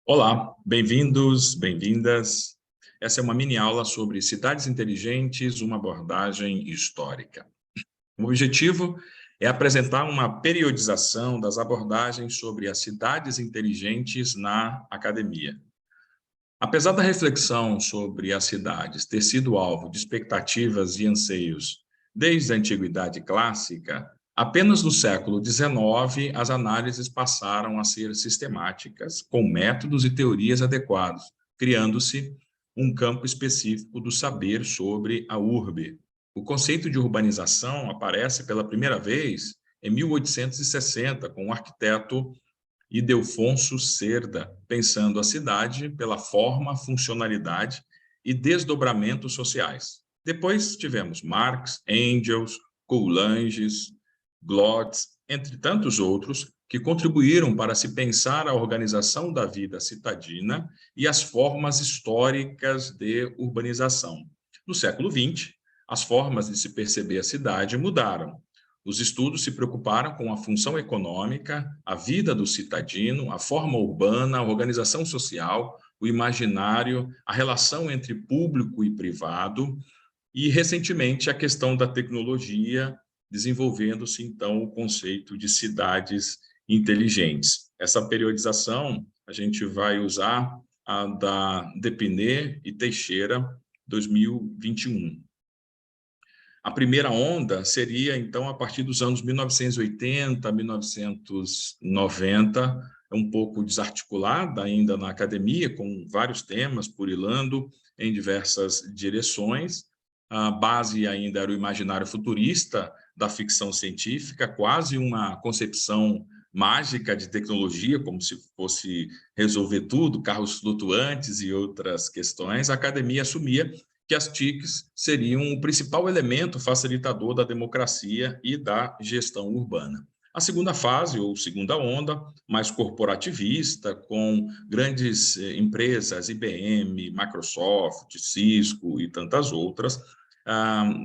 Olá, bem-vindos, bem-vindas. Essa é uma mini-aula sobre cidades inteligentes, uma abordagem histórica. O objetivo é apresentar uma periodização das abordagens sobre as cidades inteligentes na academia. Apesar da reflexão sobre as cidades ter sido alvo de expectativas e anseios desde a antiguidade clássica, apenas no século XIX as análises passaram a ser sistemáticas, com métodos e teorias adequados, criando-se um campo específico do saber sobre a urbe. O conceito de urbanização aparece pela primeira vez em 1860, com o arquiteto Ildefonso Cerda, pensando a cidade pela forma, funcionalidade e desdobramentos sociais. Depois tivemos Marx, Engels, Coulanges, Glotz, entre tantos outros, que contribuíram para se pensar a organização da vida citadina e as formas históricas de urbanização. No século XX, as formas de se perceber a cidade mudaram. Os estudos se preocuparam com a função econômica, a vida do citadino, a forma urbana, a organização social, o imaginário, a relação entre público e privado, e, recentemente, a questão da tecnologia, desenvolvendo-se, então, o conceito de cidades inteligentes. Essa periodização a gente vai usar a da Depinay e Teixeira, 2021. A primeira onda seria, então, a partir dos anos 1980, 1990, um pouco desarticulada ainda na academia, com vários temas purilando em diversas direções. A base ainda era o imaginário futurista da ficção científica, quase uma concepção mágica de tecnologia, como se fosse resolver tudo, carros flutuantes e outras questões. A academia assumia que as TICs seriam o principal elemento facilitador da democracia e da gestão urbana. A segunda fase, ou segunda onda, mais corporativista, com grandes empresas, IBM, Microsoft, Cisco e tantas outras,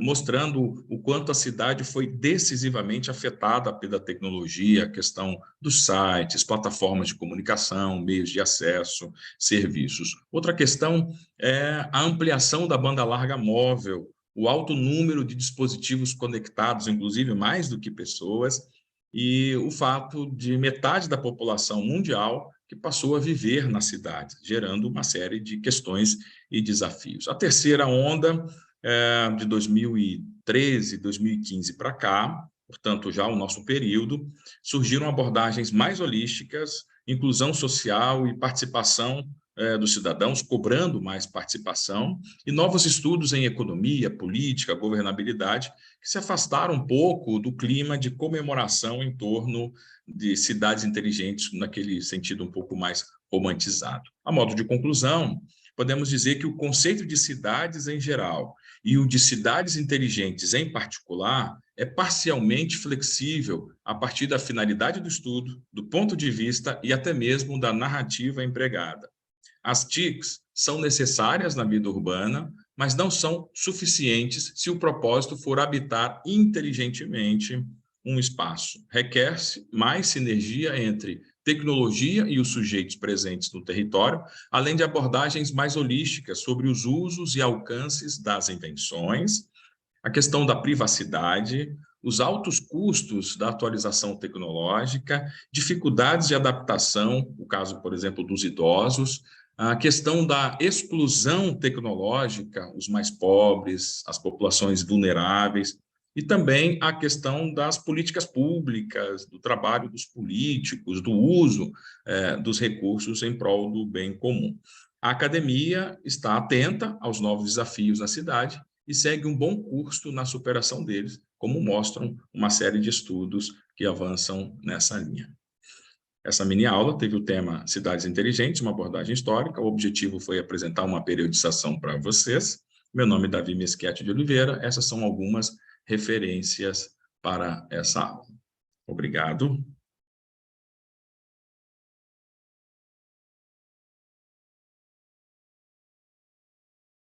mostrando o quanto a cidade foi decisivamente afetada pela tecnologia, a questão dos sites, plataformas de comunicação, meios de acesso, serviços. Outra questão é a ampliação da banda larga móvel, o alto número de dispositivos conectados, inclusive mais do que pessoas, e o fato de metade da população mundial que passou a viver na cidade, gerando uma série de questões e desafios. A terceira onda, de 2013, 2015 para cá, portanto, já o nosso período, surgiram abordagens mais holísticas, inclusão social e participação dos cidadãos, cobrando mais participação, e novos estudos em economia, política, governabilidade, que se afastaram um pouco do clima de comemoração em torno de cidades inteligentes, naquele sentido um pouco mais romantizado. A modo de conclusão, podemos dizer que o conceito de cidades em geral e o de cidades inteligentes em particular é parcialmente flexível a partir da finalidade do estudo, do ponto de vista e até mesmo da narrativa empregada. As TICs são necessárias na vida urbana, mas não são suficientes se o propósito for habitar inteligentemente um espaço. Requer-se mais sinergia entre tecnologia e os sujeitos presentes no território, além de abordagens mais holísticas sobre os usos e alcances das invenções, a questão da privacidade, os altos custos da atualização tecnológica, dificuldades de adaptação, o caso, por exemplo, dos idosos, a questão da exclusão tecnológica, os mais pobres, as populações vulneráveis, e também a questão das políticas públicas, do trabalho dos políticos, do uso dos recursos em prol do bem comum. A academia está atenta aos novos desafios na cidade e segue um bom curso na superação deles, como mostram uma série de estudos que avançam nessa linha. Essa mini-aula teve o tema Cidades Inteligentes, uma abordagem histórica. O objetivo foi apresentar uma periodização para vocês. Meu nome é Davi Mesquete de Oliveira. Essas são algumas referências para essa aula. Obrigado.